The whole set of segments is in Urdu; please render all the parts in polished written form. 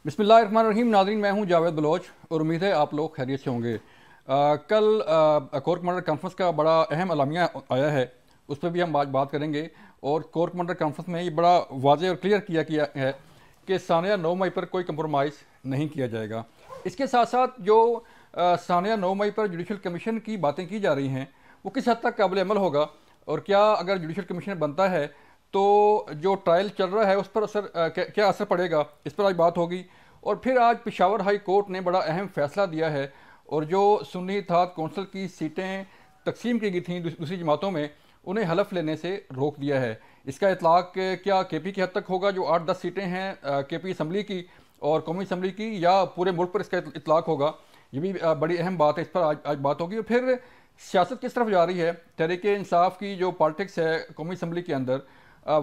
بسم اللہ الرحمن الرحیم. ناظرین، میں ہوں جاوید بلوچ اور امید ہے آپ لوگ خیریت سے ہوں گے. کل کور کمانڈر کانفرنس کا بڑا اہم اعلامیہ آیا ہے، اس پہ بھی ہم بات کریں گے. اور کور کمانڈر کانفرنس میں یہ بڑا واضح اور کلیئر کیا ہے کہ ثانیہ 9 مئی پر کوئی کمپرومائز نہیں کیا جائے گا. اس کے ساتھ ساتھ جو ثانیہ 9 مئی پر جوڈیشل کمیشن کی باتیں کی جا رہی ہیں وہ کس حد تک قابل عمل ہوگا، اور کیا اگر جوڈیشل کمیشن بنتا ہے تو جو ٹرائل چل رہا ہے اس پر کیا اثر پڑے گا، اس پر آج بات ہوگی. اور پھر آج پشاور ہائی کورٹ نے بڑا اہم فیصلہ دیا ہے، اور جو سنی اتحاد کونسل کی سیٹیں تقسیم کی گئی تھیں دوسری جماعتوں میں، انہیں حلف لینے سے روک دیا ہے. اس کا اطلاق کیا کے پی کی حد تک ہوگا، جو 8-10 سیٹیں ہیں کے پی اسمبلی کی اور قومی اسمبلی کی، یا پورے ملک پر اس کا اطلاق ہوگا؟ یہ بھی بڑی اہم بات ہے، اس پر آج بات ہوگی. اور پھر سیاست کس طرف جا رہی ہے، تحریک انصاف کی جو پالیٹکس ہے قومی اسمبلی کے اندر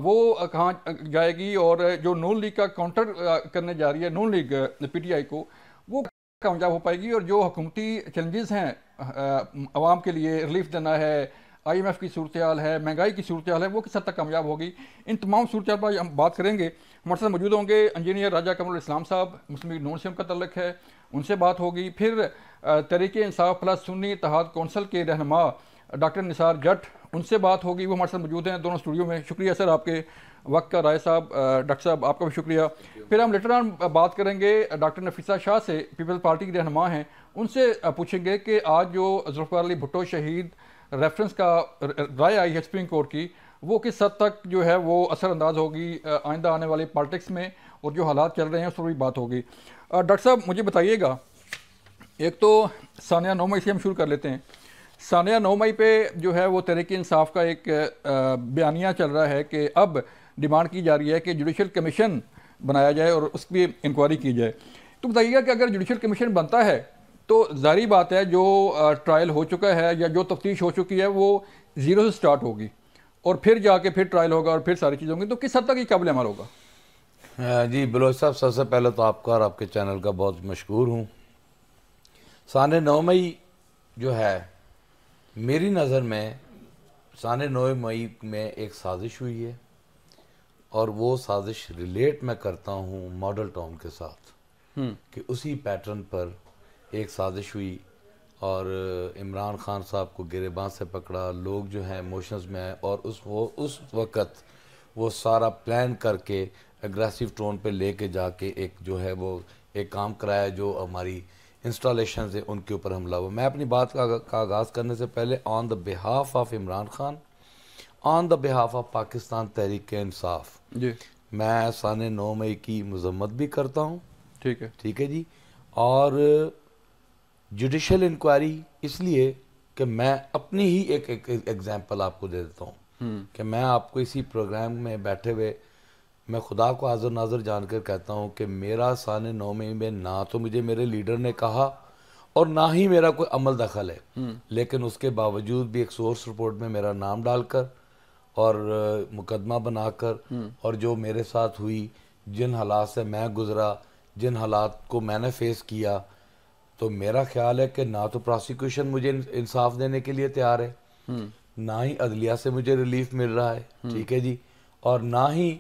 وہ کہاں جائے گی، اور جو نون لیگ کا کاؤنٹر کرنے جا رہی ہے نون لیگ پی ٹی آئی کو، وہ کامیاب ہو پائے گی؟ اور جو حکومتی چیلنجز ہیں عوام کے لیے، ریلیف دینا ہے، آئی ایم ایف کی صورتحال ہے، مہنگائی کی صورتحال ہے، وہ کس حد تک کامیاب ہوگی؟ ان تمام صورتحال پر ہم بات کریں گے. ہمارے ساتھ موجود ہوں گے انجینئر راجہ قمر الاسلام صاحب، مسلم لیگ نون سے ان کا تعلق ہے، ان سے بات ہوگی. پھر تحریک انصاف پلس سنی اتحاد کونسل کے رہنما ڈاکٹر نثار جٹ، ان سے بات ہوگی، وہ ہمارے ساتھ موجود ہیں دونوں اسٹوڈیو میں. شکریہ سر آپ کے وقت کا. رائے صاحب، ڈاکٹر صاحب آپ کا بھی شکریہ. پھر ہم لیٹر آن بات کریں گے ڈاکٹر نفیسہ شاہ سے، پیپلز پارٹی کے رہنما ہیں، ان سے پوچھیں گے کہ آج جو ذوالفقار علی بھٹو شہید ریفرنس کا رائے آئی ہے سپریم کورٹ کی، وہ کس حد تک جو ہے وہ اثر انداز ہوگی آئندہ آنے والی پالیٹکس میں، اور جو حالات چل رہے ہیں اس پر بھی بات ہوگی. ڈاکٹر صاحب مجھے بتائیے گا، ایک تو ثانیہ 9 مئی سے ہم شروع کر لیتے ہیں. ثانیہ 9 مئی پہ جو ہے وہ تحریک انصاف کا ایک بیانیہ چل رہا ہے کہ اب ڈیمانڈ کی جا رہی ہے کہ جوڈیشل کمیشن بنایا جائے اور اس کی انکوائری کی جائے. تو بتائیے گا کہ اگر جوڈیشل کمیشن بنتا ہے تو ظاہری بات ہے جو ٹرائل ہو چکا ہے یا جو تفتیش ہو چکی ہے وہ زیرو سے سٹارٹ ہوگی، اور پھر جا کے پھر ٹرائل ہوگا اور پھر ساری چیزیں ہوں گی. تو کس حد تک یہ قابل عمل ہوگا؟ جی بلوچ صاحب، سب سے پہلے تو آپ کا اور آپ کے چینل کا بہت مشکور ہوں. ثانیہ 9 مئی جو ہے، میری نظر میں ثانیہ 9 مئی میں ایک سازش ہوئی ہے، اور وہ سازش ریلیٹ میں کرتا ہوں ماڈل ٹاؤن کے ساتھ، کہ اسی پیٹرن پر ایک سازش ہوئی، اور عمران خان صاحب کو گریباں سے پکڑا، لوگ جو ہیں موشنز میں ہیں، اور اس وقت وہ سارا پلان کر کے اگریسو ٹون پہ لے کے جا کے ایک جو ہے وہ ایک کام کرایا، جو ہماری انسٹالیشنز ہیں ان کے اوپر حملہ ہوا. میں اپنی بات کا آغاز کرنے سے پہلے on the behalf of Imran Khan, on the behalf of Pakistan Tehreek Insaf, جی میں ثانیہ 9 مئی کی مذمت بھی کرتا ہوں. ٹھیک ہے جی. اور جوڈیشل انکوائری اس لیے کہ میں اپنی ہی ایک ایگزامپل آپ کو دے دیتا ہوں، کہ میں آپ کو اسی پروگرام میں بیٹھے ہوئے میں خدا کو حاضر ناظر جان کر کہتا ہوں کہ میرا ثانیہ 9 مئی میں نہ تو مجھے میرے لیڈر نے کہا اور نہ ہی میرا کوئی عمل دخل ہے، لیکن اس کے باوجود بھی ایک سورس رپورٹ میں میرا نام ڈال کر اور مقدمہ بنا کر، اور جو میرے ساتھ ہوئی، جن حالات سے میں گزرا، جن حالات کو میں نے فیس کیا، تو میرا خیال ہے کہ نہ تو پراسیکیوشن مجھے انصاف دینے کے لیے تیار ہے، نہ ہی عدلیہ سے مجھے ریلیف مل رہا ہے، ٹھیک ہے جی، اور نہ ہی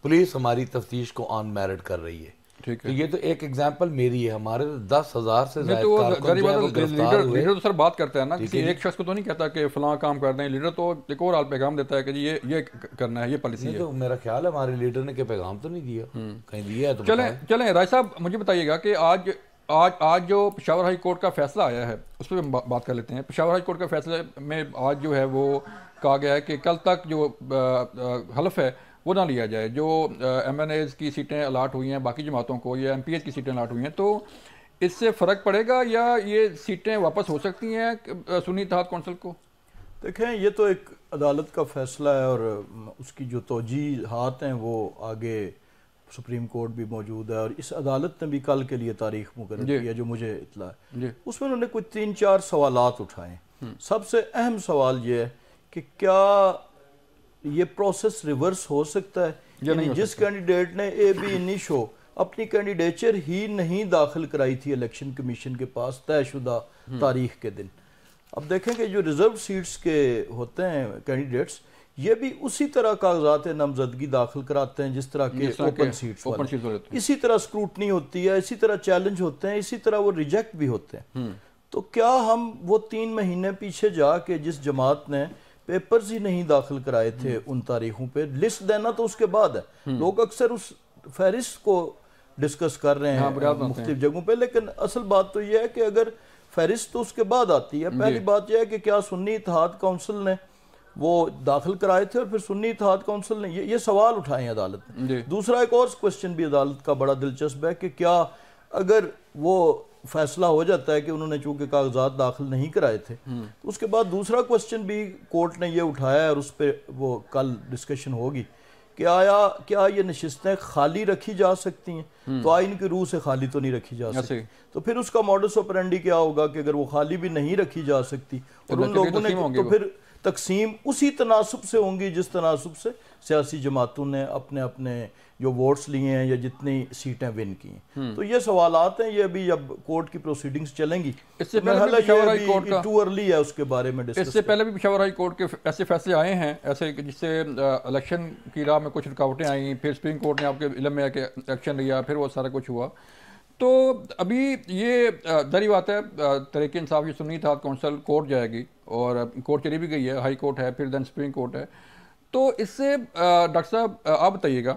پولیس ہماری تفتیش کو آن میرٹ کر رہی ہے. تو یہ تو ایک ایگزامپل میری ہے. ہمارے 10,000 سے زائد کارکن جو ہے وہ گرفتار ہوئے. لیڈر تو سر بات کرتا ہے نا، کسی ایک شخص کو تو نہیں کہتا کہ فلاں کام کر دیں. لیڈر تو ایک اور پیغام دیتا ہے کہ جی یہ کرنا ہے، یہ پالیسی ہے. تو میرا خیال ہے ہمارے لیڈر نے کہ پیغام تو نہیں دیا، کہیں دیا ہے تو چلیں رائے صاحب مجھے بتائیے گا کہ آج جو پشاور ہائی کورٹ کا فیصلہ آیا ہے اس پہ ہم بات کر لیتے ہیں. پشاور ہائی کورٹ کا فیصلے میں آج جو ہے وہ کہا گیا ہے کہ کل تک جو حلف ہے وہ نہ لیا جائے. جو ایم این ایز کی سیٹیں الاٹ ہوئی ہیں باقی جماعتوں کو، یا ایم پی ایز کی سیٹیں الاٹ ہوئی ہیں، تو اس سے فرق پڑے گا یا یہ سیٹیں واپس ہو سکتی ہیں سنی اتحاد کونسل کو؟ دیکھیں، یہ تو ایک عدالت کا فیصلہ ہے، اور اس کی جو توجیحات ہیں وہ آگے سپریم کورٹ بھی موجود ہے، اور اس عدالت نے بھی کل کے لیے تاریخ مقرر کی ہے جو مجھے اطلاع ہے. اس میں انہوں نے کوئی 3-4 سوالات اٹھائے. سب سے اہم سوال یہ ہے کہ کیا یہ پروسیس ریورس ہو سکتا ہے، یعنی جس کینڈیڈیٹ نے اے بی انیشو اپنی کینڈیڈیچر ہی نہیں داخل کرائی تھی الیکشن کمیشن کے پاس طے شدہ تاریخ کے دن. اب دیکھیں کہ جو ریزرو سیٹس کے ہوتے ہیں کینڈیڈیٹس، یہ بھی اسی طرح کاغذات نامزدگی داخل کراتے ہیں جس طرح کے اوپن سیٹس والے، اسی طرح سکروٹنی ہوتی ہے، اسی طرح چیلنج ہوتے ہیں، اسی طرح وہ ریجیکٹ بھی ہوتے ہیں. تو کیا ہم وہ 3 مہینے پیچھے جا کے جس جماعت نے پیپرز ہی نہیں داخل کرائے تھے ان تاریخوں پہ، لسٹ دینا تو اس کے بعد ہے. لوگ اکثر اس فہرست کو ڈسکس کر رہے ہیں مختلف جگہوں پہ، لیکن اصل بات تو یہ ہے کہ اگر فہرست تو اس کے بعد آتی ہے. پہلی بات یہ ہے کہ کیا سنی اتحاد کونسل نے وہ داخل کرائے تھے، اور پھر سنی اتحاد کونسل نے یہ سوال اٹھائے ہیں عدالت نے. دوسرا ایک اور کوسچن بھی عدالت کا بڑا دلچسپ ہے کہ کیا اگر وہ فیصلہ ہو جاتا ہے کہ انہوں نے چونکہ کاغذات داخل نہیں کرائے تھے، تو اس کے بعد دوسرا کوسچن بھی کورٹ نے یہ اٹھایا ہے، اور اس پہ وہ کل ڈسکشن ہوگی کہ کیا یہ نشستیں خالی رکھی جا سکتی ہیں؟ تو آئین کی روح سے خالی تو نہیں رکھی جا سکتی. تو پھر اس کا موڈس آپرینڈی کیا ہوگا کہ اگر وہ خالی بھی نہیں رکھی جا سکتی اور ان لوگوں نے، تو پھر تقسیم اسی تناسب سے ہوں گی جس تناسب سے سیاسی جماعتوں نے اپنے اپنے جو ووٹس لیے ہیں یا جتنی سیٹیں ون کی ہیں. تو یہ سوالات ہیں، یہ ابھی اب کورٹ کی پروسیڈنگز چلیں گی. اس سے پہلے بھی پشاور ہائی کورٹ کا ٹو ارلی ہے اس کے بارے میں ڈسکس. اس سے پہلے بھی پشاور ہائی کورٹ کے ایسے فیصلے آئے ہیں ایسے جس سے الیکشن کی راہ میں کچھ رکاوٹیں آئیں، پھر سپریم کورٹ نے آپ کے علم میں آ کے ایکشن لیا، پھر وہ سارا کچھ ہوا. تو ابھی یہ ظاہری بات ہے تحریک انصاف کی سنی اتحاد کونسل کورٹ جائے گی، اور کورٹ چلی بھی گئی ہے، ہائی کورٹ ہے، پھر دین سپریم کورٹ ہے. تو اس سے ڈاکٹر صاحب آپ بتائیے گا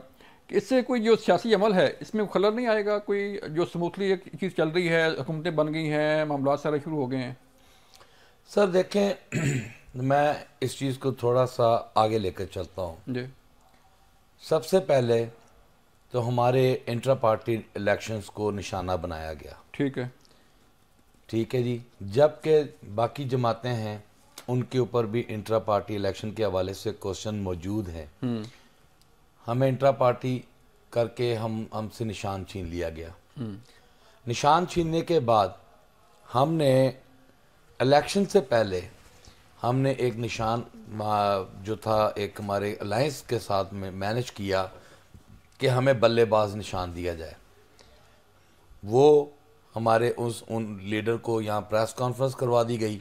کہ اس سے کوئی جو سیاسی عمل ہے اس میں خلل نہیں آئے گا؟ کوئی جو سموتھلی ایک چیز چل رہی ہے، حکومتیں بن گئی ہیں، معاملات سارے شروع ہو گئے ہیں. سر دیکھیں، میں اس چیز کو تھوڑا سا آگے لے کر چلتا ہوں. جی، سب سے پہلے تو ہمارے انٹرا پارٹی الیکشنز کو نشانہ بنایا گیا. ٹھیک ہے جی. جبکہ باقی جماعتیں ہیں ان کے اوپر بھی انٹرا پارٹی الیکشن کے حوالے سے کوشچن موجود ہیں. ہمیں انٹرا پارٹی کر کے ہم سے نشان چھین لیا گیا. نشان چھیننے کے بعد ہم نے الیکشن سے پہلے ہم نے ایک نشان جو تھا ایک ہمارے الائنس کے ساتھ میں مینج کیا کہ ہمیں بلے باز نشان دیا جائے. وہ ہمارے ان لیڈر کو یہاں پریس کانفرنس کروا دی گئی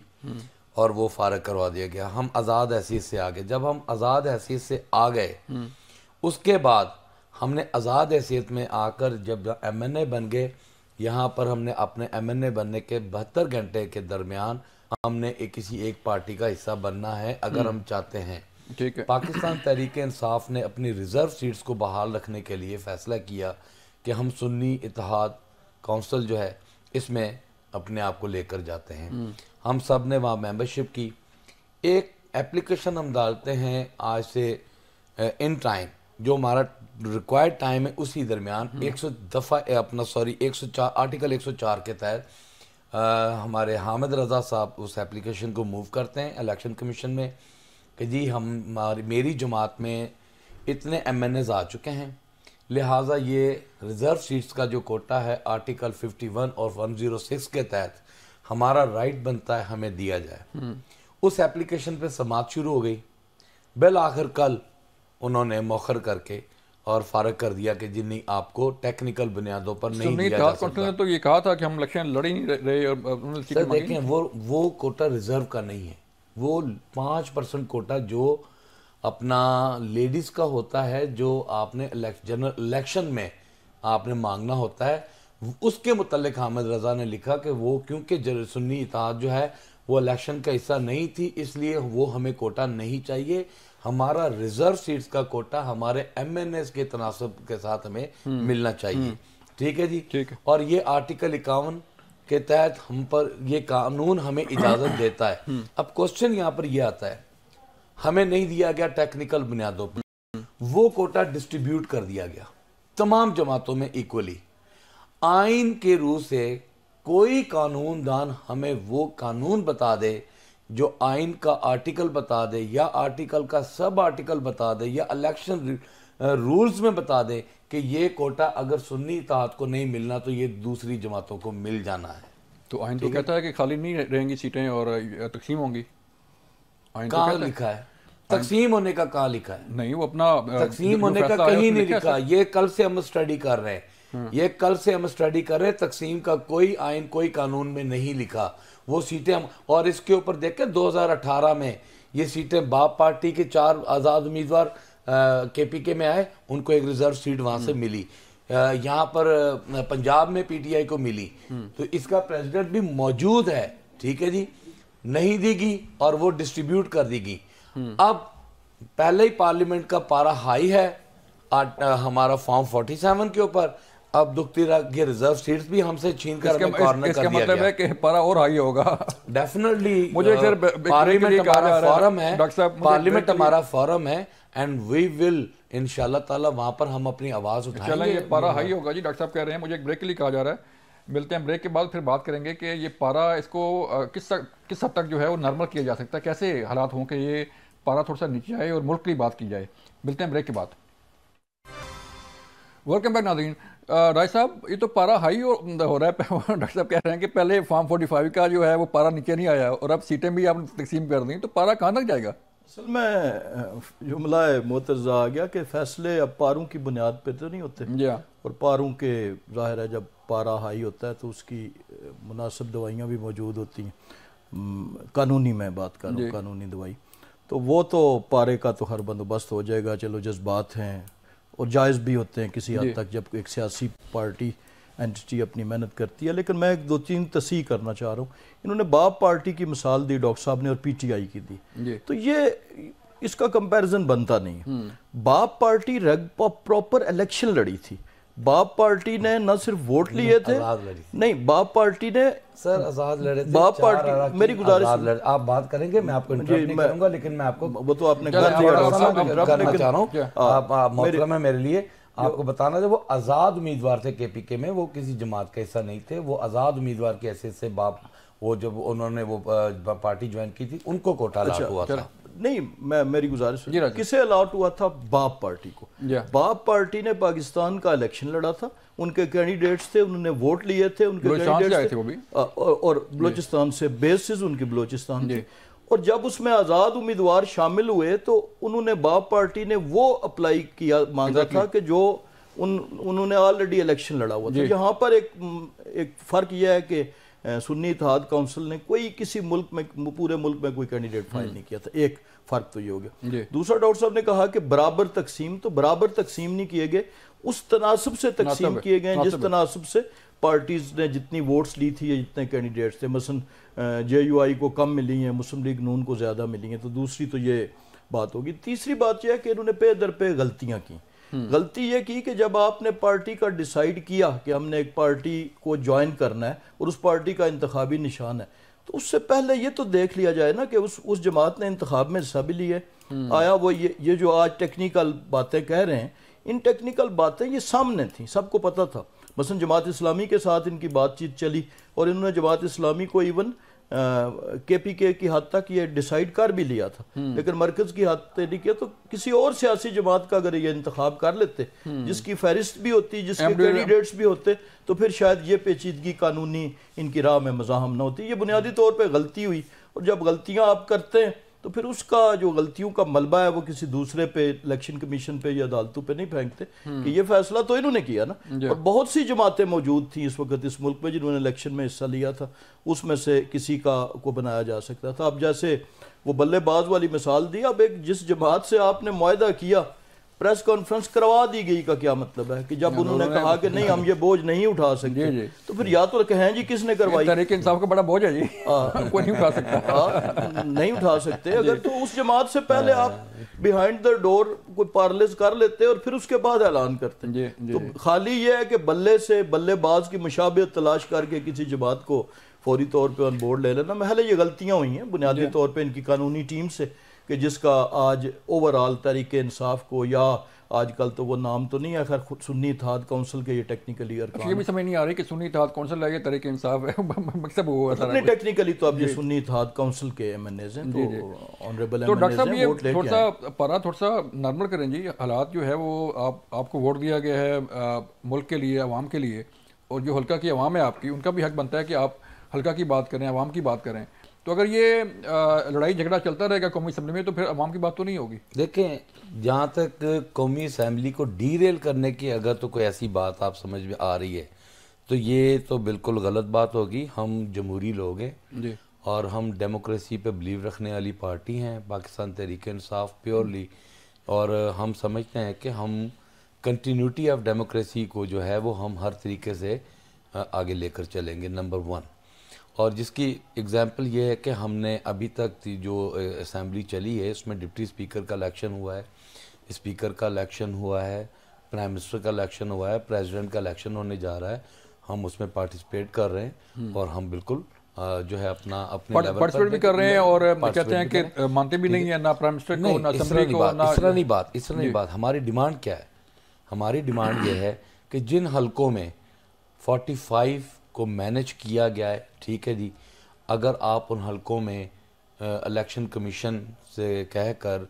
اور وہ فارغ کروا دیا گیا. ہم آزاد حیثیت سے آگئے. جب ہم آزاد حیثیت سے آ گئے اس کے بعد ہم نے آزاد حیثیت میں آ کر جب ایم این اے بن گئے، یہاں پر ہم نے اپنے ایم این اے بننے کے 72 گھنٹے کے درمیان ہم نے کسی ایک پارٹی کا حصہ بننا ہے اگر ہم چاہتے ہیں. پاکستان تحریک انصاف نے اپنی ریزرو سیٹس کو بحال رکھنے کے لیے فیصلہ کیا کہ ہم سنی اتحاد کونسل جو ہے اس میں اپنے آپ کو لے کر جاتے ہیں. ہم سب نے وہاں ممبرشپ کی. ایک ایپلیکیشن ہم ڈالتے ہیں آج سے ان ٹائم، جو ہمارا ریکوائرڈ ٹائم ہے اسی درمیان 104 آرٹیکل 104 کے تحت ہمارے حامد رضا صاحب اس ایپلیکیشن کو موو کرتے ہیں الیکشن کمیشن میں کہ جی میری جماعت میں اتنے ایم این ایز آ چکے ہیں، لہٰذا یہ ریزرو سیٹس کا جو کوٹا ہے آرٹیکل 51 اور 106 کے تحت ہمارا رائٹ بنتا ہے ہمیں دیا جائے. اس ایپلیکیشن پہ سماعت شروع ہو گئی. بالآخر کل انہوں نے مؤخر کر کے اور فارغ کر دیا کہ جی نہیں، آپ کو ٹیکنیکل بنیادوں پر نہیں دیا جا سکتا. نے تو یہ کہا تھا کہ ہم الیکشن لڑ ہی نہیں رہے. اور سر دیکھیں، وہ کوٹا ریزرو کا نہیں ہے، وہ 5% کوٹا جو اپنا لیڈیز کا ہوتا ہے، جو آپ نے جنرل الیکشن میں آپ نے مانگنا ہوتا ہے. اس کے متعلق حامد رضا نے لکھا کہ وہ کیونکہ سنی اتحاد جو ہے وہ الیکشن کا حصہ نہیں تھی، اس لیے وہ ہمیں کوٹا نہیں چاہیے. ہمارا ریزرو سیٹس کا کوٹا ہمارے ایم این ایز کے تناسب کے ساتھ ہمیں ملنا چاہیے. ٹھیک ہے جی. اور یہ آرٹیکل 51 کے تحت ہم پر یہ قانون ہمیں اجازت دیتا ہے. اب کوسچن یہاں پر یہ آتا ہے، ہمیں نہیں دیا گیا ٹیکنیکل بنیادوں پر، وہ کوٹا ڈسٹریبیوٹ کر دیا گیا تمام جماعتوں میں ایکولی. آئین کے روح سے کوئی قانون دان ہمیں وہ قانون بتا دے جو آئین کا آرٹیکل بتا دے یا آرٹیکل کا سب آرٹیکل بتا دے یا الیکشن رولز میں بتا دے کہ یہ کوٹا اگر سنی اتحاد کو نہیں ملنا تو یہ دوسری جماعتوں کو مل جانا ہے. تو آئین تو کہتا ہے کہ خالی نہیں رہیں گی سیٹیں اور تقسیم ہوں گی. کہاں لکھا ہے تقسیم ہونے کا؟ کہاں لکھا ہے؟ نہیں، وہ اپنا تقسیم ہونے کا کہیں نہیں لکھا. یہ کل سے ہم اسٹڈی کر رہے ہیں، تقسیم کا کوئی آئین کوئی قانون میں نہیں لکھا. وہ سیٹیں ہم، اور اس کے اوپر دیکھ کے 2018 میں یہ سیٹیں باپ پارٹی کے 4 آزاد امیدوار کے پی کے میں آئے, ان کو ایک ریزرو سیٹ وہاں سے ملی, یہاں پر پنجاب میں پی ٹی آئی کو ملی, تو اس کا پریزیڈنٹ بھی موجود ہے, ٹھیک ہے جی, نہیں دی گی اور وہ ڈسٹریبیوٹ کر دی گی. اب پہلے ہی پارلیمنٹ کا پارا ہائی ہے ہمارا فارم 47 کے اوپر, اب دکھتی رہا یہ ریزرو سیٹس بھی ہم سے چھین کر ہمیں کارنر کر دیا گیا. اس کا مطلب ہے کہ پارا اور ہائی ہوگا. ڈیفینیٹلی مجھے پارلیمنٹ ہمارا فورم ہے, پارلیمنٹ ہمارا فورم ہے, اینڈ وی ول انشاءاللہ تعالی وہاں پر ہم اپنی آواز اٹھائیں گے. یہ پارا ہائی ہوگا جی, ڈاکٹر صاحب کہہ رہے ہیں, مجھے ایک بریک کے لیے کہا جا رہا ہے, ملتے ہیں بریک کے بعد, پھر بات کریں گے کہ یہ پارا اس کو کس حد تک جو ہے وہ نارمل کیا جا سکتا ہے, کیسے حالات ہوں کہ یہ پارا تھوڑا سا نیچے آئے اور ملک کی بات کی جائے. ملتے ہیں بریک کے بعد. ویلکم بیک ناظرین. رائے صاحب, یہ تو پارا ہائی ہو رہا ہے, ڈاکٹر صاحب کہہ رہے ہیں کہ پہلے فارم 45 کا جو ہے وہ پارا نیچے نہیں آیا اور اب سیٹیں بھی آپ نے تقسیم کر دیں, تو پارا کہاں تک جائے گا؟ اصل میں جملہ معترضہ آ گیا کہ فیصلے اب پاروں کی بنیاد پہ تو نہیں ہوتے, اور پاروں کے ظاہر ہے جب پارا ہائی ہوتا ہے تو اس کی مناسب دوائیاں بھی موجود ہوتی ہیں, قانونی میں بات کر رہا ہوں, قانونی دوائی, تو وہ تو پارے کا تو ہر بندوبست ہو جائے گا. چلو جذبات ہیں اور جائز بھی ہوتے ہیں کسی حد تک جب ایک سیاسی پارٹی اینٹی اپنی محنت کرتی ہے, لیکن میں ایک 2-3 تصحیح کرنا چاہ رہا ہوں. انہوں نے باپ پارٹی کی مثال دی ڈاکٹر صاحب نے اور پی ٹی آئی کی دی, تو یہ اس کا کمپیریزن بنتا نہیں. باپ پارٹی پراپر الیکشن لڑی تھی, باپ پارٹی نے نہ صرف ووٹ لیے تھے, نہیں باپ پارٹی نے سر آزاد لڑے تھے, باپ پارٹی, میری گزارش آپ بات کریں گے, میں آپ کو انٹرپٹ نہیں کروں گا, لیکن میں آپ کو وہ تو آپ نے کرنا چاہ رہا ہوں. آپ محترم ہے میرے لیے, آپ کو بتانا تھا وہ آزاد امیدوار تھے کے پی کے میں, وہ کسی جماعت کا حصہ نہیں تھے, وہ آزاد امیدوار کی حیثیت سے باپ, وہ جب انہوں نے وہ پارٹی جوائن کی تھی ان کو کوٹا الاٹ ہوا تھا. نہیں میری گزارش کسے الاٹ ہوا تھا؟ باپ پارٹی کو. باپ پارٹی نے پاکستان کا الیکشن لڑا تھا, ان کے کینڈیڈیٹس تھے, انہوں نے ووٹ لیے تھے, ان کے کینڈیڈیٹس تھے, اور بلوچستان سے بیسز ان کی بلوچستان تھی, اور جب اس میں آزاد امیدوار شامل ہوئے تو انہوں نے باپ پارٹی نے وہ اپلائی کیا, مانگا تھا کہ جو انہوں نے آلریڈی الیکشن لڑا ہوا تھا. یہاں پر ایک فرق یہ ہے کہ سنی اتحاد کونسل نے کوئی کسی ملک میں, پورے ملک میں کوئی کینڈیڈیٹ فائل نہیں کیا تھا, ایک فرق تو یہ ہو گیا. دوسرا ڈاکٹر صاحب نے کہا کہ برابر تقسیم, تو برابر تقسیم نہیں کیے گئے, اس تناسب سے تقسیم کیے گئے جس تناسب سے پارٹیز نے جتنی ووٹس لی تھی یا جتنے کینڈیڈیٹس تھے. مثلا جے یو آئی کو کم ملی ہیں, مسلم لیگ نون کو زیادہ ملی ہیں, تو دوسری تو یہ بات ہوگی. تیسری بات یہ ہے کہ انہوں نے پے در پہ غلطیاں کی. غلطی یہ کی کہ جب آپ نے پارٹی کا ڈیسائیڈ کیا کہ ہم نے ایک پارٹی کو جوائن کرنا ہے اور اس پارٹی کا انتخابی نشان ہے, تو اس سے پہلے یہ تو دیکھ لیا جائے نا کہ اس جماعت نے انتخاب میں حصہ بھی لیا ہے. آیا وہ یہ جو آج ٹیکنیکل باتیں کہہ رہے ہیں, ان ٹیکنیکل باتیں یہ سامنے تھیں, سب کو پتہ تھا. مثلا جماعت اسلامی کے ساتھ ان کی بات چیت چلی, اور انہوں نے جماعت اسلامی کو ایون کے پی کے کی حد تک یہ ڈیسائیڈ کر بھی لیا تھا, لیکن مرکز کی حد تک نہیں کیا. تو کسی اور سیاسی جماعت کا اگر یہ انتخاب کر لیتے, جس کی فہرست بھی ہوتی, جس کے کینڈیڈیٹس بھی ہوتے, تو پھر شاید یہ پیچیدگی قانونی ان کی راہ میں مزاحم نہ ہوتی. یہ بنیادی طور پہ غلطی ہوئی, اور جب غلطیاں آپ کرتے ہیں تو پھر اس کا جو غلطیوں کا ملبہ ہے وہ کسی دوسرے پہ, الیکشن کمیشن پہ یا عدالتوں پہ نہیں پھینکتے کہ یہ فیصلہ تو انہوں نے کیا نا. اور بہت سی جماعتیں موجود تھیں اس وقت اس ملک میں جنہوں نے الیکشن میں حصہ لیا تھا, اس میں سے کسی کو بنایا جا سکتا تھا. اب جیسے وہ بلے باز والی مثال دی, اب ایک جس جماعت سے آپ نے معاہدہ کیا, پریس کانفرنس کروا دی گئی کا کیا مطلب ہے کہ جب انہوں نے کہا کہ نہیں ہم یہ بوجھ نہیں اٹھا سکتے, تو پھر یا تو کہیں جی کس نے کروائی, تحریک انصاف کا بڑا بوجھ ہے جی, کوئی نہیں اٹھا سکتا, نہیں اٹھا سکتے. اگر تو اس جماعت سے پہلے آپ بیہائنڈ دا ڈور کوئی پارلیز کر لیتے اور پھر اس کے بعد اعلان کرتے. تو خالی یہ ہے کہ بلے سے بلے باز کی مشابہت تلاش کر کے کسی جماعت کو فوری طور پہ آن بورڈ لے لینا, محل یہ غلطیاں ہوئی ہیں بنیادی طور پہ ان کی قانونی ٹیم سے, کہ جس کا آج اوورآل تحریک انصاف کو, یا آج کل تو وہ نام تو نہیں ہے خیر, سنی اتحاد کونسل کے یہ ٹیکنیکلی ارکان, یہ بھی سمجھ نہیں آ رہی کہ سنی اتحاد کونسل ہے یا تحریک انصاف ہے, مقصد وہ ہے نہیں ٹیکنیکلی تو اب یہ سنی اتحاد کونسل کے ایم این ایز ہیں, تو آنریبل تو ایم این ڈاکٹر ایز صاحب ہیں, ووٹ لے یہ کے تھوڑا سا پارا تھوڑا سا نارمل کریں جی. حالات جو ہے وہ آپ کو ووٹ دیا گیا ہے ملک کے لیے, عوام کے لیے, اور جو حلقہ کی عوام ہے آپ کی, ان کا بھی حق بنتا ہے کہ آپ حلقہ کی بات کریں, عوام کی بات کریں. تو اگر یہ لڑائی جھگڑا چلتا رہے گا قومی اسمبلی میں تو پھر عوام کی بات تو نہیں ہوگی. دیکھیں جہاں تک قومی اسمبلی کو ڈی ریل کرنے کی اگر تو کوئی ایسی بات آپ سمجھ میں آ رہی ہے تو یہ تو بالکل غلط بات ہوگی. ہم جمہوری لوگ ہیں, اور ہم ڈیموکریسی پہ بلیو رکھنے والی پارٹی ہیں پاکستان تحریک انصاف پیورلی, اور ہم سمجھتے ہیں کہ ہم کنٹینیوٹی آف ڈیموکریسی کو جو ہے وہ ہم ہر طریقے سے آگے لے کر چلیں گے, نمبر 1. اور جس کی اگزامپل یہ ہے کہ ہم نے ابھی تک جو اسمبلی چلی ہے اس میں ڈپٹی اسپیکر کا الیکشن ہوا ہے, اسپیکر کا الیکشن ہوا ہے, پرائم منسٹر کا الیکشن ہوا ہے, پریزیڈنٹ کا الیکشن ہونے جا رہا ہے. ہم اس میں پارٹیسپیٹ کر رہے ہیں اور ہم بالکل جو ہے اپنے لیول پر پارٹیسپیٹ بھی کر رہے ہیں, اور کہتے ہیں کہ مانتے بھی نہیں ہیں نہ پرائم منسٹر کو نہ اسمبلی کو. اس طرح نہیں بات. ہماری ڈیمانڈ کیا ہے؟ ہماری ڈیمانڈ یہ ہے کہ جن حلقوں میں 45 کو مینج کیا گیا ہے, ٹھیک ہے جی, اگر آپ ان حلقوں میں الیکشن کمیشن سے کہہ کر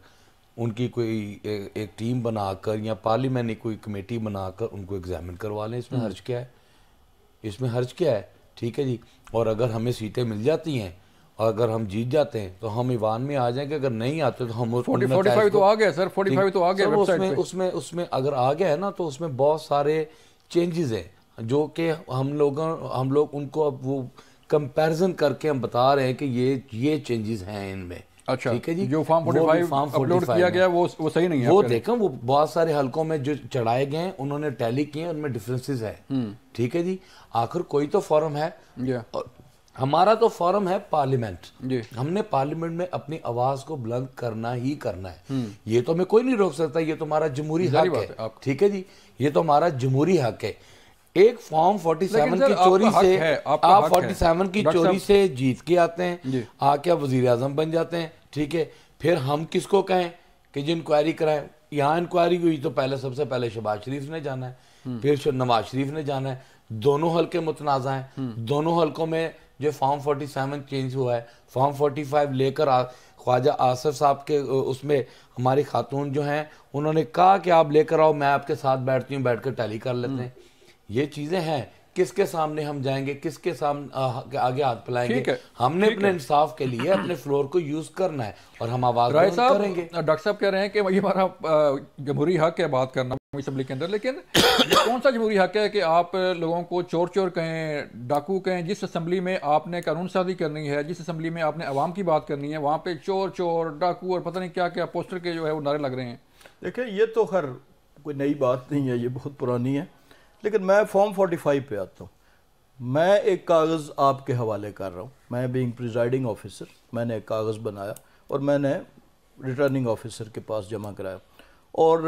ان کی کوئی ایک ٹیم بنا کر یا پارلیمنٹ کوئی کمیٹی بنا کر ان کو ایگزامن کروا لیں, اس میں حرج کیا ہے؟ اس میں حرج کیا ہے؟ ٹھیک ہے جی. اور اگر ہمیں سیٹیں مل جاتی ہیں اور اگر ہم جیت جاتے ہیں تو ہم ایوان میں آ جائیں گے, اگر نہیں آتے تو ہم 45 تو آ گئے سر, 45 تو آ گئے. اس میں اگر آ گیا ہے نا تو اس میں بہت سارے چینجز ہیں جو کہ ہم لوگ ان کو اب وہ کمپیرزن کر کے ہم بتا رہے ہیں کہ یہ چینجز ہیں ان میں. اچھا, ٹھیک ہے جی, جو فارم 45 اپلوڈ کیا گیا وہ صحیح نہیں ہے. وہ دیکھیں وہ بہت سارے حلقوں میں جو چڑھائے گئے ہیں انہوں نے ٹیلی کیے ہیں, ان میں ڈفرینسز ہیں. ٹھیک ہے جی, آخر کوئی تو فورم ہے, ہمارا تو فورم ہے پارلیمنٹ. ہم نے پارلیمنٹ میں اپنی آواز کو بلند کرنا ہی کرنا ہے. یہ تو ہمیں کوئی نہیں روک سکتا, یہ تو ہمارا جمہوری حق ہے. ٹھیک ہے جی, یہ تو ہمارا جمہوری حق ہے. ایک فارم 47 کی چوری سے آپ 47 کی چوری سے جیت کے آتے ہیں, آ کے آپ وزیر اعظم بن جاتے ہیں. ٹھیک ہے, پھر ہم کس کو کہیں کہ جی انکوائری کرائیں. یہاں انکوائری ہوئی تو سب سے پہلے شہباز شریف نے جانا ہے, پھر نواز شریف نے جانا ہے. دونوں حلقے متنازع ہیں, دونوں حلقوں میں جو فارم 47 چینج ہوا ہے, فارم 45 لے کر خواجہ آصف صاحب کے اس میں ہماری خاتون جو ہیں انہوں نے کہا کہ آپ لے کر آؤ, میں آپ کے ساتھ بیٹھتی ہوں, بیٹھ کر ٹیلی کر لیتے ہیں. یہ چیزیں ہیں, کس کے سامنے ہم جائیں گے, کس کے سامنے آگے ہاتھ پلائیں گے؟ ہم نے اپنے انصاف کے لیے اپنے فلور کو یوز کرنا ہے اور ہم آواز بلند کریں گے. ڈاکٹر صاحب کہہ رہے ہیں کہ یہ ہمارا جمہوری حق ہے بات کرنا اسمبلی کے اندر, لیکن یہ کون سا جمہوری حق ہے کہ آپ لوگوں کو چور چور کہیں, ڈاکو کہیں؟ جس اسمبلی میں آپ نے قانون سازی کرنی ہے, جس اسمبلی میں آپ نے عوام کی بات کرنی ہے, وہاں پہ چور چور ڈاکو اور پتہ نہیں کیا کیا پوسٹر کے جو ہے وہ نعرے لگ رہے ہیں. دیکھیں یہ تو خیر کوئی نئی بات نہیں ہے, یہ بہت پرانی ہے. لیکن میں فارم 45 پہ آتا ہوں. میں ایک کاغذ آپ کے حوالے کر رہا ہوں. میں بینگ پریزائڈنگ آفیسر, میں نے ایک کاغذ بنایا اور میں نے ریٹرننگ آفیسر کے پاس جمع کرایا. اور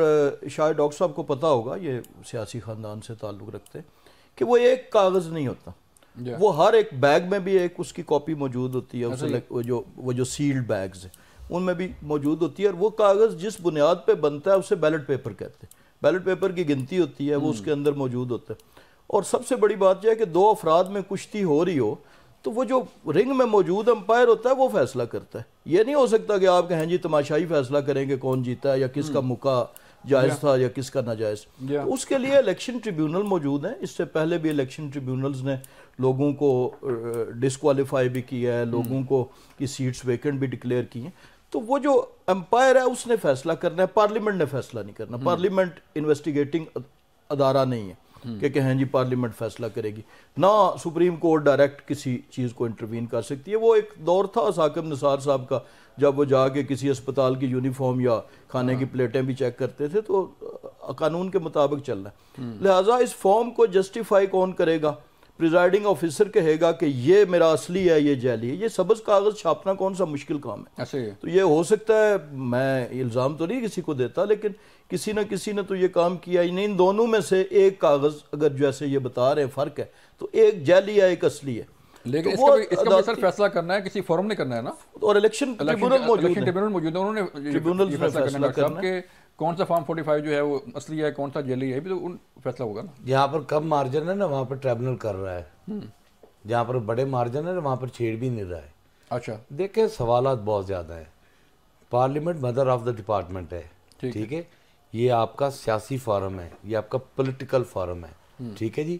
شاید ڈاکٹر صاحب کو پتہ ہوگا, یہ سیاسی خاندان سے تعلق رکھتے ہیں, کہ وہ ایک کاغذ نہیں ہوتا, وہ ہر ایک بیگ میں بھی ایک اس کی کاپی موجود ہوتی ہے. وہ جو سیلڈ بیگز ہیں ان میں بھی موجود ہوتی ہے, اور وہ کاغذ جس بنیاد پہ بنتا ہے اسے بیلٹ پیپر کہتے ہیں. بیلٹ پیپر کی گنتی ہوتی ہے, وہ اس کے اندر موجود ہوتا ہے. اور سب سے بڑی بات یہ ہے کہ دو افراد میں کشتی ہو رہی ہو تو وہ جو رنگ میں موجود امپائر ہوتا ہے وہ فیصلہ کرتا ہے. یہ نہیں ہو سکتا کہ آپ کہیں جی تماشائی فیصلہ کریں کہ کون جیتا ہے یا کس کا موقع جائز تھا یا کس کا ناجائز. اس کے لیے الیکشن ٹریبیونل موجود ہیں. اس سے پہلے بھی الیکشن ٹریبیونلز نے لوگوں کو ڈسکوالیفائی بھی کیا ہے, لوگوں کو کی سیٹس ویکنٹ بھی ڈکلیئر کی ہیں. تو وہ جو امپائر ہے اس نے فیصلہ کرنا ہے, پارلیمنٹ نے فیصلہ نہیں کرنا. پارلیمنٹ انویسٹیگیٹنگ ادارہ نہیں ہے کہ کہیں جی پارلیمنٹ فیصلہ کرے گی, نہ سپریم کورٹ ڈائریکٹ کسی چیز کو انٹروین کر سکتی ہے. وہ ایک دور تھا ثاقب نثار صاحب کا جب وہ جا کے کسی اسپتال کی یونیفارم یا کھانے کی پلیٹیں بھی چیک کرتے تھے, تو قانون کے مطابق چلنا ہے. لہٰذا اس فارم کو جسٹیفائی کون کرے گا؟ پریزائڈنگ آفیسر کہے گا کہ یہ میرا اصلی ہے, یہ جعلی ہے. یہ سبز کاغذ چھاپنا کون سا مشکل کام ہے؟ تو یہ ہو سکتا ہے, میں الزام تو نہیں کسی کو دیتا, لیکن کسی نہ تو یہ کام کیا ہی نہیں. ان دونوں میں سے ایک کاغذ اگر جیسے یہ بتا رہے ہیں فرق ہے, تو ایک جعلی ہے ایک اصلی ہے. لیکن اس کا بھی سر فیصلہ کرنا ہے کسی فورم نے کرنا ہے نا, اور الیکشن ٹریبیونل موجود ہے, انہوں نے فیصلہ کرنا کہ کون سا فارم 45 جو ہے وہ اصلی ہے, کون سا جعلی ہے, بھی تو فیصلہ ہوگا نا. جہاں پر کم مارجن ہے نا وہاں پر ٹریبیونل کر رہا ہے, جہاں پر بڑے مارجن ہے نا وہاں پر چھیڑ بھی نہیں رہا ہے. اچھا دیکھیں سوالات بہت زیادہ ہیں. Parliament mother of the department ہے, ٹھیک ہے, یہ آپ کا سیاسی فورم ہے, یہ آپ کا پولیٹیکل فورم ہے, ٹھیک ہے جی.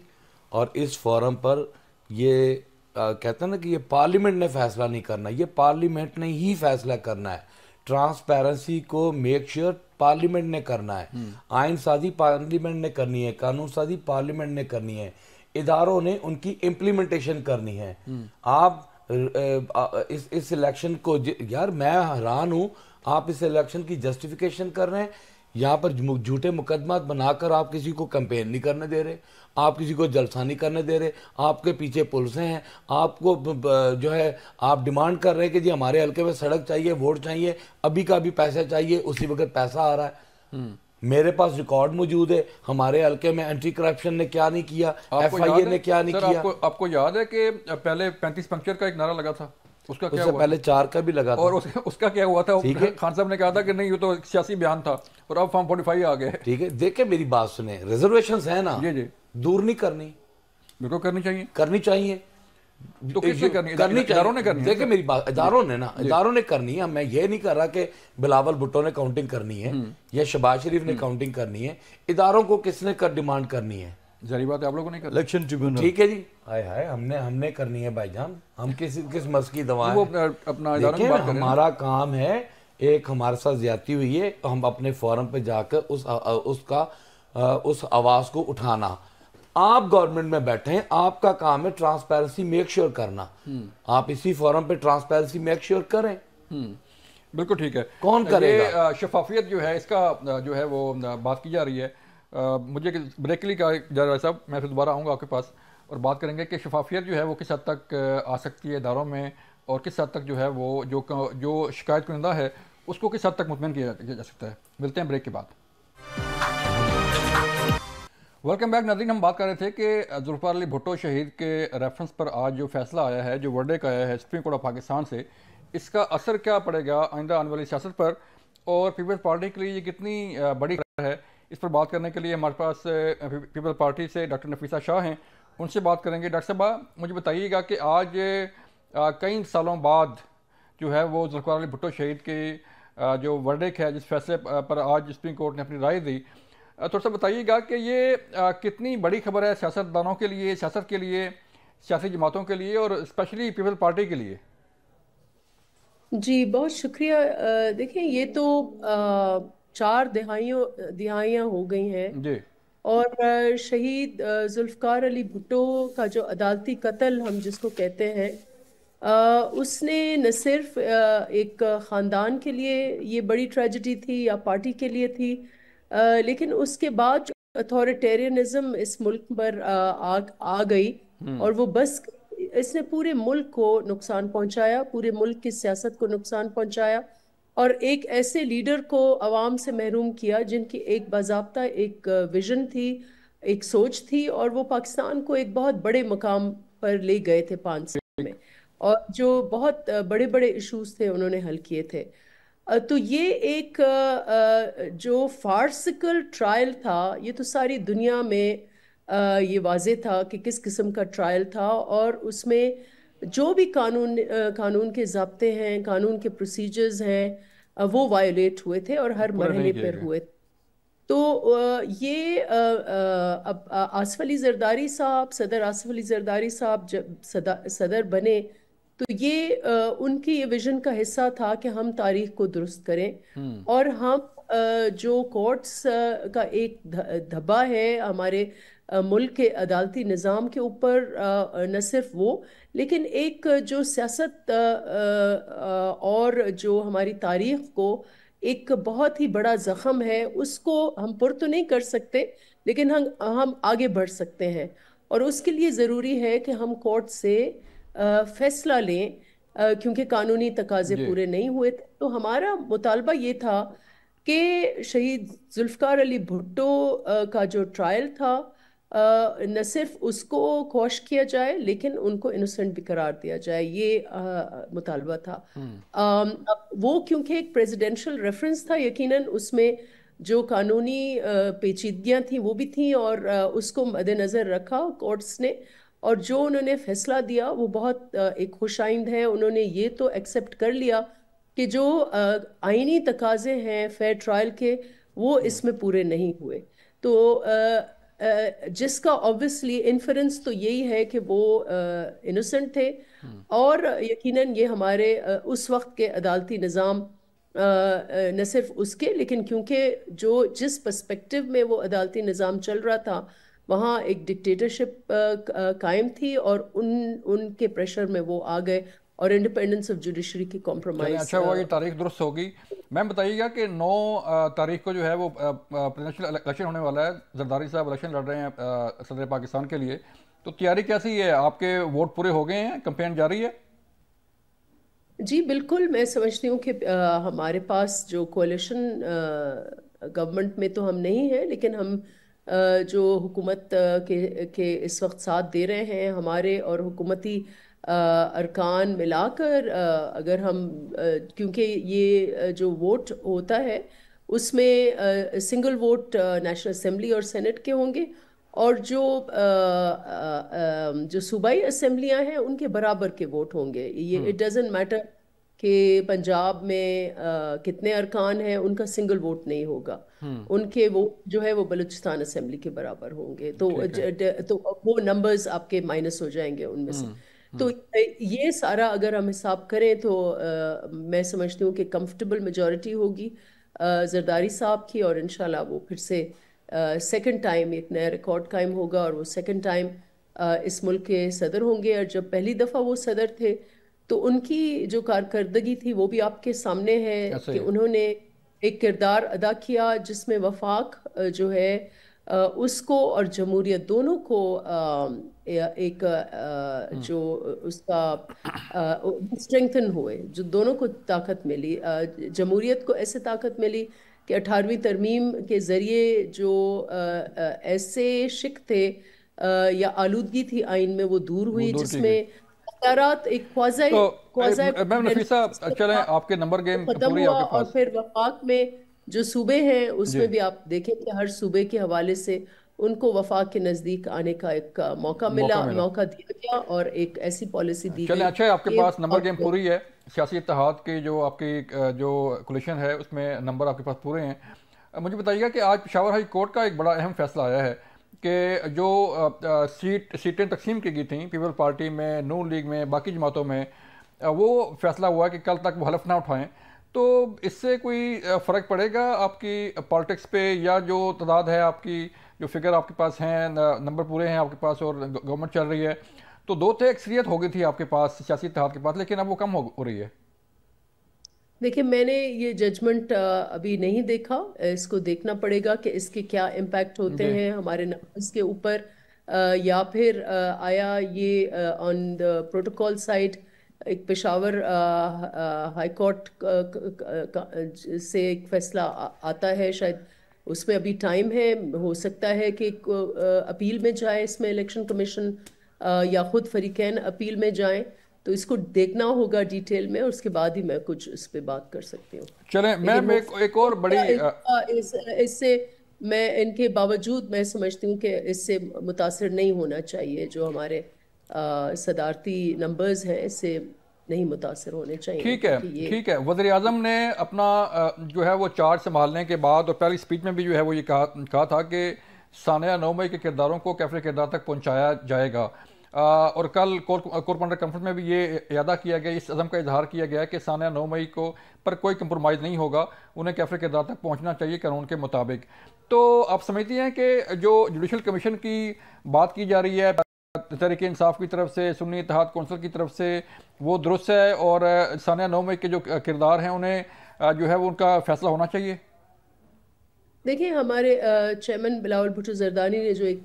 اور اس فورم پر یہ کہتا ہے نا کہ یہ پارلیمنٹ نے فیصلہ نہیں کرنا, یہ پارلیمنٹ نے ہی فیصلہ کرنا ہے. ٹرانسپیرنسی کو میک شیور پارلیمنٹ نے کرنا ہے, آئین سازی پارلیمنٹ نے کرنی ہے, قانون سازی پارلیمنٹ نے کرنی ہے, اداروں نے ان کی امپلیمنٹیشن کرنی ہے. آپ اس الیکشن کو یار میں حیران ہوں, آپ اس الیکشن کی جسٹیفیکیشن کر رہے ہیں, یہاں پر جھوٹے مقدمات بنا کر آپ کسی کو کمپین نہیں کرنے دے رہے, آپ کسی کو جلسہ نہیں کرنے دے رہے, آپ کے پیچھے پولیسیں ہیں, آپ کو جو ہے آپ ڈیمانڈ کر رہے ہیں کہ جی ہمارے حلقے میں سڑک چاہیے, ووٹ چاہیے, ابھی کا بھی پیسہ چاہیے, اسی وقت پیسہ آ رہا ہے. میرے پاس ریکارڈ موجود ہے, ہمارے حلقے میں اینٹی کرپشن نے کیا نہیں کیا, ایف آئی اے نے کیا نہیں کیا. آپ کو یاد ہے کہ پہلے 35 پنکچر کا ایک نعرہ لگا تھا, اس کا کیا ہوا؟ پہلے 4 کا بھی لگا تھا, اور اس کا کیا ہوا تھا؟ خان صاحب نے کہا تھا کہ نہیں یہ تو سیاسی بیان تھا, اور اب فارم 45 آ گئے. ٹھیک ہے, دیکھیں میری بات سنیں, ریزرویشنز ہیں نا, جی دور نہیں کرنی, بالکل کرنی چاہیے. تو کس نے کرنی ہے؟ اداروں نے کرنی ہے. دیکھیں میری بات, اداروں نے کرنی ہے. میں یہ نہیں کر رہا کہ بلاول بھٹو نے کاؤنٹنگ کرنی ہے یا شہباز شریف نے کاؤنٹنگ کرنی ہے. اداروں کو کس نے ڈیمانڈ کرنی ہے؟ ظاہری بات ہے آپ لوگوں نے کرنی. Election tribunal. ٹھیک ہے جی, ہائے ہم نے کرنی ہے بھائی جان. ہم کس مرض کی دوا ہے؟ اپنا دیکھیں ہمارا کام ہے, ایک ہمارے ساتھ زیادتی ہوئی ہے, ہم اپنے فورم پہ جا کر اس آواز کو اٹھانا. آپ گورنمنٹ میں بیٹھے ہیں, آپ کا کام ہے ٹرانسپیرنسی میک شیور کرنا. آپ اسی فورم پہ ٹرانسپیرنسی میک شیور کریں. بالکل ٹھیک ہے. کون کرے گا؟ شفافیت جو ہے اس کا جو ہے وہ بات کی جا رہی ہے. مجھے بریک کے لیے کہا جا رہا ہے صاحب, میں پھر دوبارہ آؤں گا آپ کے پاس اور بات کریں گے کہ شفافیت جو ہے وہ کس حد تک آ سکتی ہے اداروں میں, اور کس حد تک جو ہے وہ جو شکایت کنندہ ہے اس کو کس حد تک مطمئن کیا جا سکتا ہے. ملتے ہیں بریک کے بعد. ویلکم بیک ناظرین. ہم بات کر رہے تھے کہ ذوالفقار علی بھٹو شہید کے ریفرنس پر آج جو فیصلہ آیا ہے, جو ورڈکٹ آیا ہے سپریم کورٹ آف پاکستان سے, اس کا اثر کیا پڑے گا آئندہ آنے والی سیاست پر, اور پیپلز پارٹی کے لیے یہ کتنی بڑی ہے. اس پر بات کرنے کے لیے ہمارے پاس پیپل پارٹی سے ڈاکٹر نفیسہ شاہ ہیں, ان سے بات کریں گے. ڈاکٹر صاحبہ مجھے بتائیے گا کہ آج کئی سالوں بعد جو ہے وہ ذوالفقار علی بھٹو شہید کی جو ورڈکٹ ہے, جس فیصلے پر آج سپریم کورٹ نے اپنی رائے دی, تھوڑا سا بتائیے گا کہ یہ کتنی بڑی خبر ہے سیاست دانوں کے لیے, سیاست کے لیے, سیاسی جماعتوں کے لیے, اور اسپیشلی پیپل پارٹی کے لیے. جی بہت شکریہ. دیکھیں یہ تو 4 دہائیاں ہو گئی ہیں جی, اور شہید ذوالفقار علی بھٹو کا جو عدالتی قتل ہم جس کو کہتے ہیں, اس نے نہ صرف ایک خاندان کے لیے یہ بڑی ٹریجڈی تھی یا پارٹی کے لیے تھی, لیکن اس کے بعد جو اتھارٹیرینزم اس ملک پر آ گئی اور وہ بس اس نے پورے ملک کو نقصان پہنچایا, پورے ملک کی سیاست کو نقصان پہنچایا, اور ایک ایسے لیڈر کو عوام سے محروم کیا جن کی ایک باضابطہ ایک ویژن تھی, ایک سوچ تھی, اور وہ پاکستان کو ایک بہت بڑے مقام پر لے گئے تھے 5 سال میں, اور جو بہت بڑے بڑے ایشوز تھے انہوں نے حل کیے تھے. تو یہ ایک جو فارسیکل ٹرائل تھا, یہ تو ساری دنیا میں یہ واضح تھا کہ کس قسم کا ٹرائل تھا, اور اس میں جو بھی قانون کے ضابطے ہیں, قانون کے پروسیجرز ہیں, وہ وائلیٹ ہوئے تھے اور ہر مرحلے پر ہوئے تھے. تو یہ اب آصف علی زرداری صاحب, صدر آصف علی زرداری صاحب جب صدر بنے تو یہ ان کی یہ ویژن کا حصہ تھا کہ ہم تاریخ کو درست کریں, اور ہم جو کورٹس کا ایک دھبا ہے ہمارے ملک کے عدالتی نظام کے اوپر, نہ صرف وہ لیکن ایک جو سیاست اور جو ہماری تاریخ کو ایک بہت ہی بڑا زخم ہے, اس کو ہم پر تو نہیں کر سکتے لیکن ہم آگے بڑھ سکتے ہیں, اور اس کے لیے ضروری ہے کہ ہم کورٹ سے فیصلہ لیں, کیونکہ قانونی تقاضے پورے نہیں ہوئے تھے. تو ہمارا مطالبہ یہ تھا کہ شہید ذوالفقار علی بھٹو کا جو ٹرائل تھا نہ صرف اس کو کوش کیا جائے لیکن ان کو انوسنٹ بھی قرار دیا جائے, یہ مطالبہ تھا. وہ کیونکہ ایک پریزیڈنشل ریفرنس تھا, یقیناً اس میں جو قانونی پیچیدگیاں تھیں وہ بھی تھیں, اور اس کو مد نظر رکھا کورٹس نے, اور جو انہوں نے فیصلہ دیا وہ بہت ایک خوش آئند ہے. انہوں نے یہ تو ایکسیپٹ کر لیا کہ جو آئینی تقاضے ہیں فیئر ٹرائل کے وہ اس میں پورے نہیں ہوئے. تو جس کا obviously انفرنس تو یہی ہے کہ وہ انوسنٹ تھے, اور یقیناً یہ ہمارے اس وقت کے عدالتی نظام نہ صرف اس کے لیکن کیونکہ جس پرسپیکٹو میں وہ عدالتی نظام چل رہا تھا وہاں ایک ڈکٹیٹرشپ قائم تھی اور ان کے پریشر میں وہ آ گئے اور انڈیپینڈنس آف جوڈیشری کی کمپرومائز. اچھا ہوا یہ تاریخ درست ہوگی. میم بتائیے گا کہ 9 تاریخ کو جو ہے وہ پریزیڈنشیل الیکشن ہونے والا ہے. زرداری صاحب الیکشن لڑ رہے ہیں صدر پاکستان کے لیے, تو تیاری کیسی ہے؟ آپ کے ووٹ پورے ہو گئے ہیں؟ کمپین جاری ہے؟ جی بالکل, میں سمجھتی ہوں کہ ہمارے پاس جو کولیشن گورنمنٹ میں تو ہم نہیں ہیں, لیکن ہم جو حکومت کے اس وقت ساتھ دے رہے ہیں, ہمارے اور حکومتی ارکان ملا کر, اگر ہم کیونکہ یہ جو ووٹ ہوتا ہے اس میں سنگل ووٹ نیشنل اسمبلی اور سینٹ کے ہوں گے, اور جو صوبائی اسمبلیاں ہیں ان کے برابر کے ووٹ ہوں گے. یہ اٹ ڈزنٹ میٹر کہ پنجاب میں کتنے ارکان ہیں, ان کا سنگل ووٹ نہیں ہوگا, ان کے ووٹ جو ہے وہ بلوچستان اسمبلی کے برابر ہوں گے. تو وہ نمبرز آپ کے مائنس ہو جائیں گے ان میں سے. تو یہ سارا اگر ہم حساب کریں تو میں سمجھتی ہوں کہ کمفرٹیبل میجورٹی ہوگی زرداری صاحب کی, اور انشاءاللہ وہ پھر سے سیکنڈ ٹائم ایک نیا ریکارڈ قائم ہوگا, اور وہ سیکنڈ ٹائم اس ملک کے صدر ہوں گے. اور جب پہلی دفعہ وہ صدر تھے تو ان کی جو کارکردگی تھی وہ بھی آپ کے سامنے ہے کہ انہوں نے ایک کردار ادا کیا جس میں وفاق جو ہے اس کو اور جمہوریت دونوں کو ایک جو اس کا اسٹرینگتھن ہوئے, جو دونوں کو طاقت ملی. جمہوریت کو ایسے طاقت ملی کہ 18ویں ترمیم کے ذریعے جو ایسے شک تھے یا آلودگی تھی آئین میں وہ دور ہوئی, جس میں اختیارات ایک میم نفیسہ چلیں آپ کے نمبر گیم ختم ہوا. اور پھر وفاق میں جو صوبے ہیں اس میں بھی آپ دیکھیں کہ ہر صوبے کے حوالے سے ان کو وفاق کے نزدیک آنے کا ایک موقع دیا گیا, اور ایک ایسی پالیسی دی گئی. چلیں اچھا, آپ کے پاس نمبر گیم پوری ہے. سیاسی اتحاد کی جو آپ کی جو کولیشن ہے اس میں نمبر آپ کے پاس پورے ہیں. مجھے بتائیے گا کہ آج پشاور ہائی کورٹ کا ایک بڑا اہم فیصلہ آیا ہے کہ جو سیٹیں تقسیم کی گئی تھیں پیپل پارٹی میں, نون لیگ میں, باقی جماعتوں میں, وہ فیصلہ ہوا کہ کل تک وہ حلف نہ اٹھائیں. تو اس سے کوئی فرق پڑے گا آپ کی پالیٹکس پہ, یا جو تعداد ہے آپ کی, جو فگر آپ کے پاس ہیں, نمبر پورے ہیں آپ کے پاس اور گورنمنٹ چل رہی ہے, تو 2 تھے اکثریت ہو گئی تھی آپ کے پاس سیاسی اتحاد کے پاس, لیکن اب وہ کم ہو رہی ہے. دیکھیں, میں نے یہ ججمنٹ ابھی نہیں دیکھا, اس کو دیکھنا پڑے گا کہ اس کے کیا امپیکٹ ہوتے ہیں ہمارے نمبرز کے اوپر, یا پھر آیا یہ آن دا پروٹوکول سائٹ ایک پشاور ہائی کورٹ سے ایک فیصلہ آتا ہے, شاید اس میں ابھی ٹائم ہے, ہو سکتا ہے کہ اپیل میں جائے اس میں الیکشن کمیشن, یا خود فریقین اپیل میں جائیں. تو اس کو دیکھنا ہوگا ڈیٹیل میں, اور اس کے بعد ہی میں کچھ اس پہ بات کر سکتی ہوں. چلیں میم ایک اور بڑی اس سے میں ان کے باوجود میں سمجھتی ہوں کہ اس سے متاثر نہیں ہونا چاہیے, جو ہمارے صدارتی نمبرز ہیں اس سے نہیں متاثر ہونے چاہیے. ٹھیک ہے. وزیر اعظم نے اپنا جو ہے وہ چارج سنبھالنے کے بعد اور پہلی سپیچ میں بھی جو ہے وہ یہ کہا تھا کہ ثانیہ 9 مئی کے کرداروں کو کیفر کردار تک پہنچایا جائے گا, اور کل کورکمنڈل کانفرنس میں بھی یہ اعادہ کیا گیا, اس عزم کا اظہار کیا گیا کہ ثانیہ 9 مئی کو پر کوئی کمپرومائز نہیں ہوگا, انہیں کیفر کردار تک پہنچنا چاہیے قانون کے مطابق. تو آپ سمجھتی ہیں کہ جو جوڈیشل کمیشن کی بات کی جا رہی ہے تحریک انصاف کی طرف سے, سنی اتحاد کونسل کی طرف سے, وہ درست ہے, اور ثانیہ 9 مئی کے جو کردار ہیں انہیں جو ہے وہ ان کا فیصلہ ہونا چاہیے؟ دیکھیں, ہمارے چیئرمین بلاول بھٹو زردانی نے جو ایک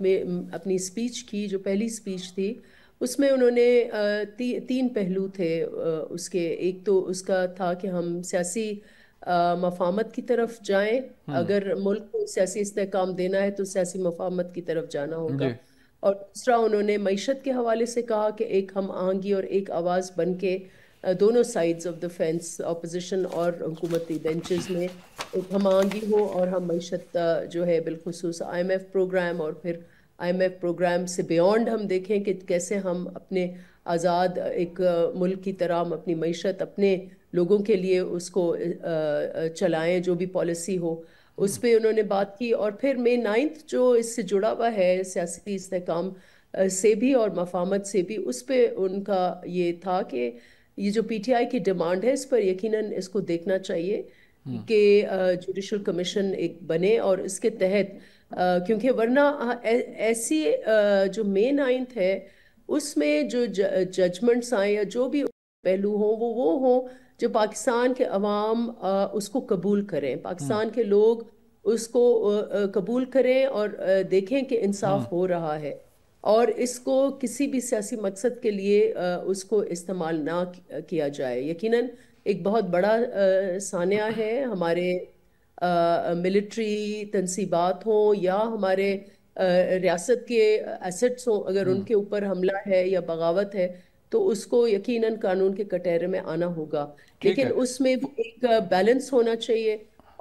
اپنی سپیچ کی, جو پہلی سپیچ تھی, اس میں انہوں نے 3 پہلو تھے اس کے. ایک تو اس کا تھا کہ ہم سیاسی مفاہمت کی طرف جائیں, اگر ملک کو سیاسی استحکام دینا ہے تو سیاسی مفاہمت کی طرف جانا ہوگا. اور دوسرا انہوں نے معیشت کے حوالے سے کہا کہ ایک ہم آہنگی اور ایک آواز بن کے دونوں سائیڈز آف دا فینس, اپوزیشن اور حکومتی بینچز میں ایک ہم آہنگی ہو, اور ہم معیشت جو ہے بالخصوص IMF پروگرام اور پھر IMF پروگرام سے بیونڈ ہم دیکھیں کہ کیسے ہم اپنے آزاد ایک ملک کی طرح ہم اپنی معیشت اپنے لوگوں کے لیے اس کو چلائیں, جو بھی پالیسی ہو اس پہ انہوں نے بات کی. اور پھر May 9 جو اس سے جڑا ہوا ہے سیاسی استحکام سے بھی اور مفاہمت سے بھی, اس پہ ان کا یہ تھا کہ یہ جو PTI کی ڈیمانڈ ہے اس پر یقیناً اس کو دیکھنا چاہیے کہ جوڈیشل کمیشن ایک بنے, اور اس کے تحت کیونکہ ورنہ ایسی جو مئی 9 ہے اس میں جو ججمنٹس آئیں یا جو بھی پہلو ہوں وہ ہوں جو پاکستان کے عوام اس کو قبول کریں، پاکستان کے لوگ اس کو قبول کریں اور دیکھیں کہ انصاف ہو رہا ہے، اور اس کو کسی بھی سیاسی مقصد کے لیے اس کو استعمال نہ کیا جائے۔ یقیناً ایک بہت بڑا سانحہ ہے، ہمارے ملٹری تنصیبات ہوں یا ہمارے ریاست کے ایسٹس ہوں، اگر ان کے اوپر حملہ ہے یا بغاوت ہے تو اس کو یقیناً قانون کے کٹہرے میں آنا ہوگا، لیکن اس میں بھی ایک بیلنس ہونا چاہیے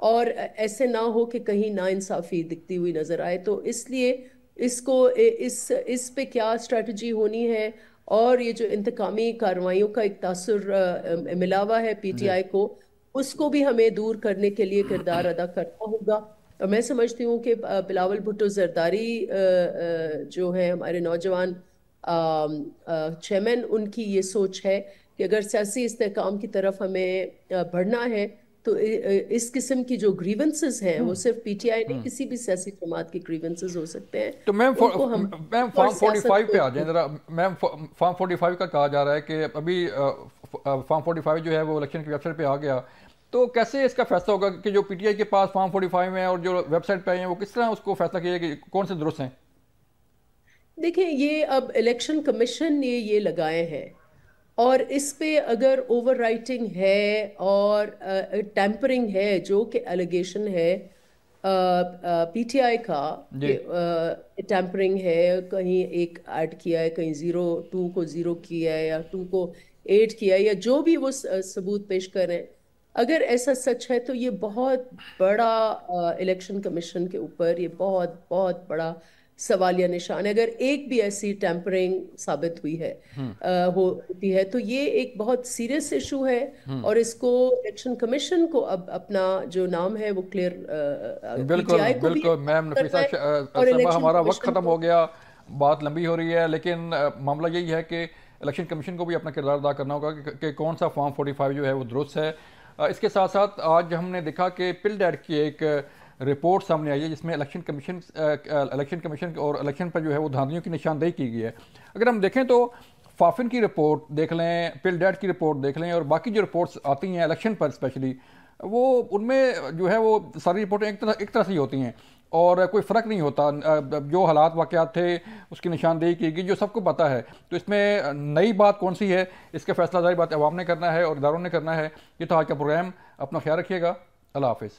اور ایسے نہ ہو کہ کہیں ناانصافی دکھتی ہوئی نظر آئے۔ تو اس لیے اس کو اس پہ کیا اسٹریٹجی ہونی ہے، اور یہ جو انتقامی کارروائیوں کا ایک تاثر ملا ہوا ہے پی ٹی آئی کو، اس کو بھی ہمیں دور کرنے کے لیے کردار ادا کرنا ہوگا۔ اور میں سمجھتی ہوں کہ بلاول بھٹو زرداری جو ہے ہمارے نوجوان چیئرمین، ان کی یہ سوچ ہے کہ اگر سیاسی استحکام کی طرف ہمیں بڑھنا ہے تو اس قسم کی جو گریونسز ہیں وہ صرف پی ٹی آئی نہیں، کسی بھی سیاسی جماعت کی گریونسز ہو سکتے ہیں۔ تو میم فارم 45 پہ آ جائیں ذرا۔ میم فارم 45 کا کہا جا رہا ہے کہ ابھی فارم 45 جو ہے وہ الیکشن کی ویب سائٹ پہ آ گیا، تو کیسے اس کا فیصلہ ہوگا کہ جو پی ٹی آئی کے پاس فارم 45 ہے اور جو ویب سائٹ پہ آئے ہیں وہ کس طرح اس کو فیصلہ کیا کہ کون سے درست ہیں؟ دیکھیں، یہ اب الیکشن کمیشن نے یہ لگائے ہیں، اور اس پہ اگر اوور رائٹنگ ہے اور ٹیمپرنگ ہے جو کہ الیگیشن ہے پی ٹی آئی کا، کہ ٹیمپرنگ ہے، کہیں ایک ایڈ کیا ہے، کہیں 2 کو 0 کیا ہے یا 2 کو 8 کیا ہے، یا جو بھی وہ ثبوت پیش کریں، اگر ایسا سچ ہے تو یہ بہت بڑا الیکشن کمیشن کے اوپر یہ بہت بہت بڑا سوالیہ نشان ہے۔ اگر ایک بھی ایسی ٹیمپرنگ ثابت ہوئی ہے ہوتی ہے تو یہ ایک بہت سیریس ایشو ہے، اور اس کو الیکشن کمیشن کو اب اپنا جو نام ہے وہ کلیئر، بالکل بالکل میم نفیسہ صاحبہ، ہمارا وقت ختم ہو گیا، بات لمبی ہو رہی ہے، لیکن معاملہ یہی ہے کہ الیکشن کمیشن کو بھی اپنا کردار ادا کرنا ہوگا کہ کون سا فارم 45 جو ہے وہ درست ہے۔ اس کے ساتھ ساتھ آج ہم نے دیکھا کہ پل ڈیٹ کی ایک رپورٹ سامنے آئی ہے جس میں الیکشن کمیشن اور الیکشن پر جو ہے وہ دھاندلیوں کی نشاندہی کی گئی ہے۔ اگر ہم دیکھیں تو فافن کی رپورٹ دیکھ لیں، پل ڈیٹ کی رپورٹ دیکھ لیں، اور باقی جو رپورٹس آتی ہیں الیکشن پر اسپیشلی، وہ ان میں جو ہے وہ ساری رپورٹیں ایک طرح سے ہی ہوتی ہیں اور کوئی فرق نہیں ہوتا۔ جو حالات واقعات تھے اس کی نشاندہی کی گئی جو سب کو پتہ ہے۔ تو اس میں نئی بات کون سی ہے، اس کا فیصلہ ظاہر بات عوام نے کرنا ہے اور اداروں نے کرنا ہے۔ یہ تو آج کا پروگرام، اپنا خیال رکھیے گا، اللہ حافظ۔